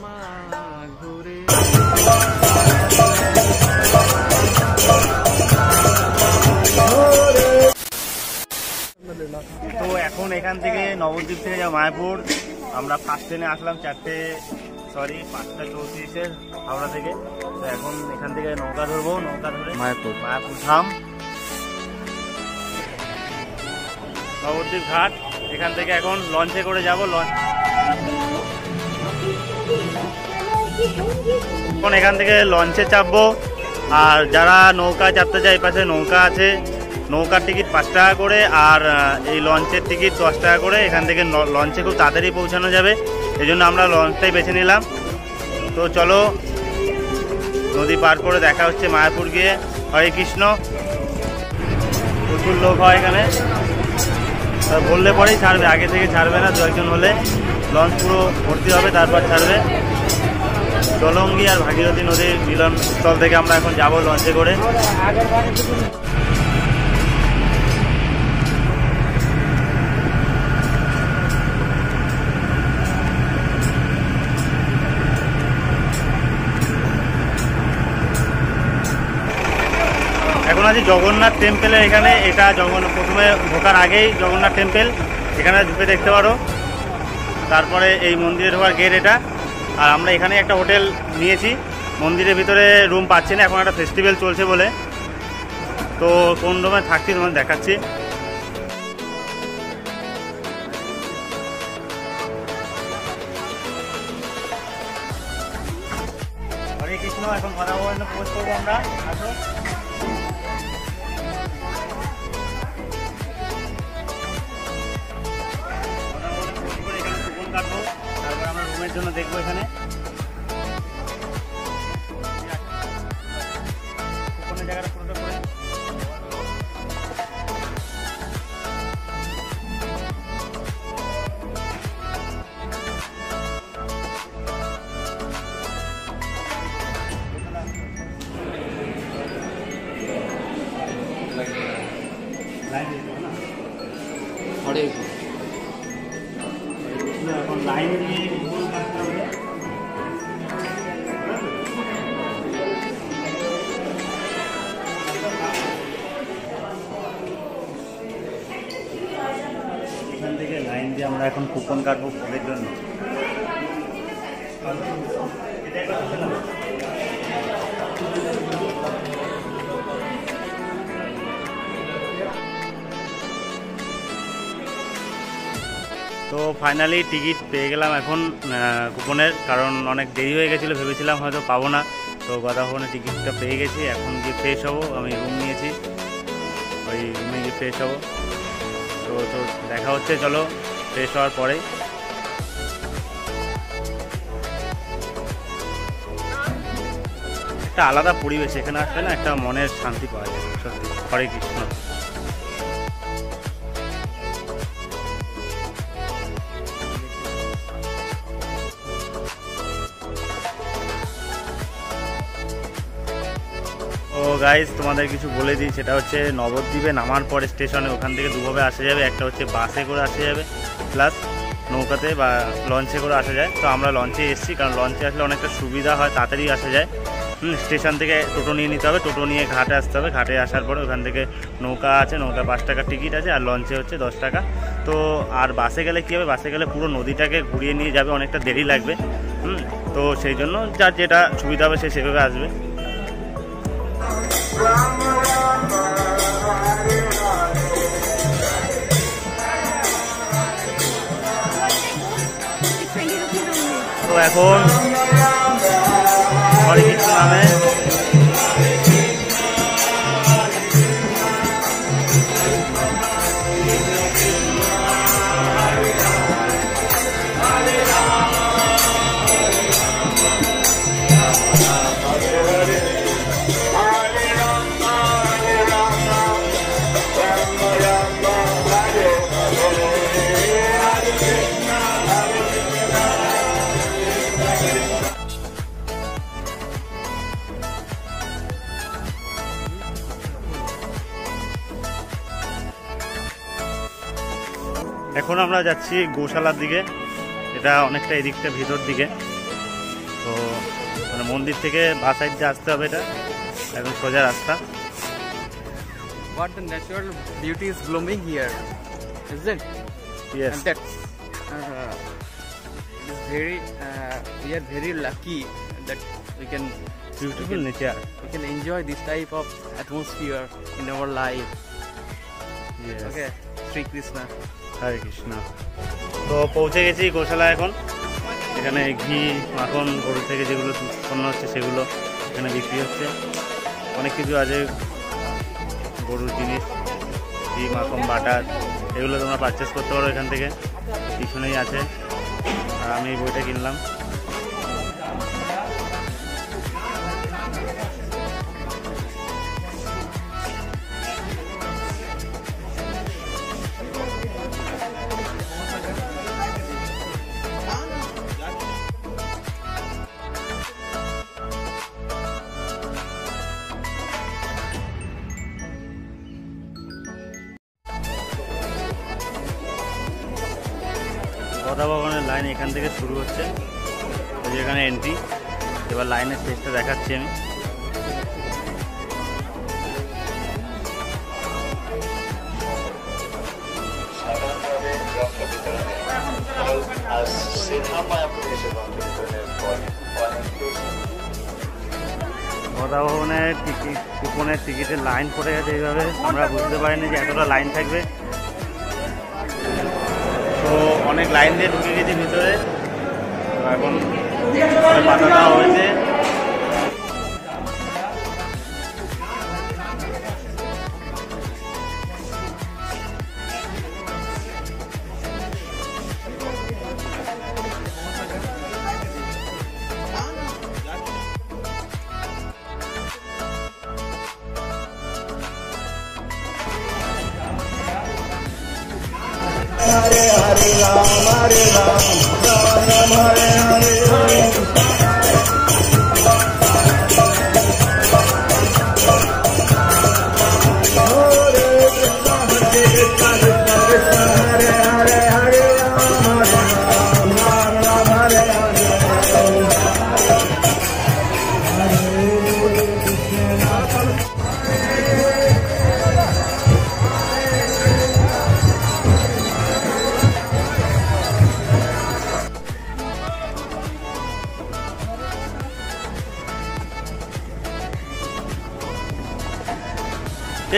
মা ঘুরে। তো এখন এখান থেকে নবদ্বীপ থেকে যাবো মায়াপুর। আমরা ফার্স্ট ট্রেনে আসলাম 5:34 হাওড়া থেকে। তো এখন এখান থেকে নৌকা ধরবো, নৌকা ধরে মায়াপুর ধাম, নবদ্বীপ ঘাট। এখান থেকে এখন লঞ্চে করে যাবো। এখন এখান থেকে লঞ্চে চাপবো। আর যারা নৌকা চাপতে চায়, এই পাশে নৌকা আছে, নৌকার টিকিট 5 টাকা করে, আর এই লঞ্চের টিকিট 10 টাকা করে। এখান থেকে লঞ্চে খুব তাড়াতাড়ি পৌঁছানো যাবে, এই জন্য আমরা লঞ্চটাই বেছে নিলাম। তো চলো নদী পার করে দেখা হচ্ছে মায়াপুর গিয়ে। হরে কৃষ্ণ। প্রচুর লোক হয় এখানে, বললে পরেই ছাড়বে, আগে থেকে ছাড়বে না। 2 একজন হলে লঞ্চ পুরো ভর্তি হবে, তারপর ছাড়বে। জলঙ্গি আর ভাগীরথী নদীর মিলনস্থল থেকে আমরা এখন যাব লঞ্চে করে। এখন আছি জগন্নাথ টেম্পেলে। এখানে এটা প্রথমে ঢোকার আগেই জগন্নাথ টেম্পেল, এখানে ঢুকে দেখতে পারো। তারপরে এই মন্দিরে ঢোকার গেট এটা। আর আমরা এখানে একটা হোটেল নিয়েছি, মন্দিরের ভিতরে রুম পাচ্ছি না, এখন একটা ফেস্টিভ্যাল চলছে বলে। তো কোন রুমে থাকছি তোমার দেখাচ্ছি। হরে কৃষ্ণ। এখন মরাবরণে প্রবেশ করবো আমরা। আসো। তারপর আমরা রুমের জন্য দেখবো এখানে জায়গাটা পুরোটা করে। এখন লাইন দিয়ে এখান থেকে লাইন দিয়ে আমরা এখন কুপন কাটবো ফুলের জন্য। তো ফাইনালি টিকিট পেয়ে গেলাম এখন কুপনের, কারণ অনেক দেরি হয়ে গেছিলো, ভেবেছিলাম হয়তো পাবো না। তো গদা ভবনের টিকিটটা পেয়ে গেছি। এখন গিয়ে ফ্রেশ হবো, আমি রুম নিয়েছি, ওই রুমে গিয়ে ফ্রেশ হবো। তো দেখা হচ্ছে, চলো ফ্রেশ হওয়ার পরেই। একটা আলাদা পরিবেশ, এখানে আসলে না একটা মনের শান্তি পাওয়া যায় সত্যি। হরে কৃষ্ণ। তো গাইজ তোমাদের কিছু বলে দিই, সেটা হচ্ছে নবদ্বীপে নামার পরে স্টেশনে ওখান থেকে দুভাবে আসা যাবে। একটা হচ্ছে বাসে করে আসা যাবে, প্লাস নৌকাতে বা লঞ্চে করে আসা যায়। তো আমরা লঞ্চে এসেছি, কারণ লঞ্চে আসলে অনেকটা সুবিধা হয়, তাড়াতাড়ি আসা যায়। স্টেশন থেকে টোটো নিয়ে নিতে হবে, টোটো নিয়ে ঘাটে আসতে হবে। ঘাটে আসার পরে ওখান থেকে নৌকা আছে, নৌকা 5 টাকার টিকিট আছে, আর লঞ্চে হচ্ছে 10 টাকা। তো আর বাসে গেলে কী হবে, বাসে গেলে পুরো নদীটাকে ঘুরিয়ে নিয়ে যাবে, অনেকটা দেরি লাগবে। তো সেই জন্য যার যেটা সুবিধা হবে সে সেভাবে আসবে। তো এখন হরে কৃষ্ণ নামে এখন আমরা যাচ্ছি গোশালার দিকে। এটা অনেকটা এদিকটা ভিতর দিকে। তো মানে মন্দির থেকে বা সাইড দিয়ে আসতে হবে, এটা একদম সোজা রাস্তা। What the natural beauty is blooming here, isn't it? Yes. And that's it is very we are very lucky that we can Beautiful nature. enjoy this type of atmosphere in our life. Yes. Okay, Sri Krishna. হরে কৃষ্ণ। তো পৌঁছে গেছি গোশালা এখন। এখানে ঘি মাখন গরু থেকে যেগুলো উৎপন্ন হচ্ছে সেগুলো এখানে বিক্রি হচ্ছে। অনেক কিছু আছে গরুর জিনিস, ঘি মাখন বাটার, এগুলো তোমরা পারচেস করতে পারো এখান থেকে, পিছনেই আছে। আর আমি এই বইটা কিনলাম। গদা ভবনের লাইন এখান থেকে শুরু হচ্ছে, ওই যে এখানে এন্ট্রি। এবার লাইনের শেষটা দেখাচ্ছি আমি। গদা ভবনের টিকিট কুপনের টিকিটের লাইন পড়ে গেছে এইভাবে, আমরা বুঝতে পারিনি যে এতটা লাইন থাকবে। তো অনেক লাইন দিয়ে ঢুকে গেছি ভিতরে। তো এখন পাতা দেওয়া হয়েছে। Hare Hare Ram, Hare Ram, Ram Ram Hare Hare, Hare Krishna, Krishna Krishna, Hare Hare, Hare Ram, Hare Ram, Ram Ram Hare Hare,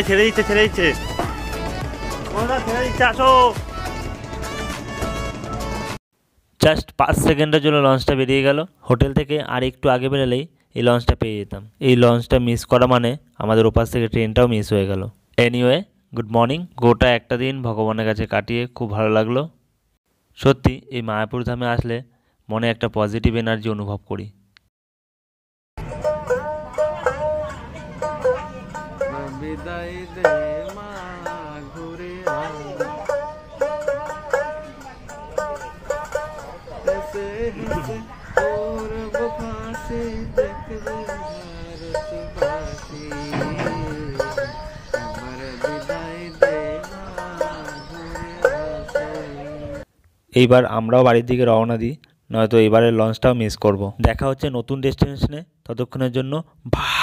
ছেড়ে দিচ্ছে ছেড়ে দিচ্ছে আসো। জাস্ট 5 সেকেন্ডের জন্য লঞ্চটা বেরিয়ে গেল। হোটেল থেকে আর একটু আগে বেরোলেই এই লঞ্চটা পেয়ে যেতাম। এই লঞ্চটা মিস করা মানে আমাদের ওপাশ থেকে ট্রেনটাও মিস হয়ে গেল। Anyway, good morning. গোটা একটা দিন ভগবানের কাছে কাটিয়ে খুব ভালো লাগলো। সত্যি এই মায়াপুর ধামে আসলে মনে একটা পজিটিভ এনার্জি অনুভব করি। বিদায় দে মা ঘুরে হেসে হেসে পূর্ব পাশে দেখবে ভারতবাসী, আমার বিদায় দে মা ঘুরে আসে। এইবার আমরাও বাড়ির দিকে রওনা দিই, নয়তো এবারের লঞ্চটাও মিস করব। দেখা হচ্ছে নতুন ডেস্টিনেশনে, ততক্ষণের জন্য বাই।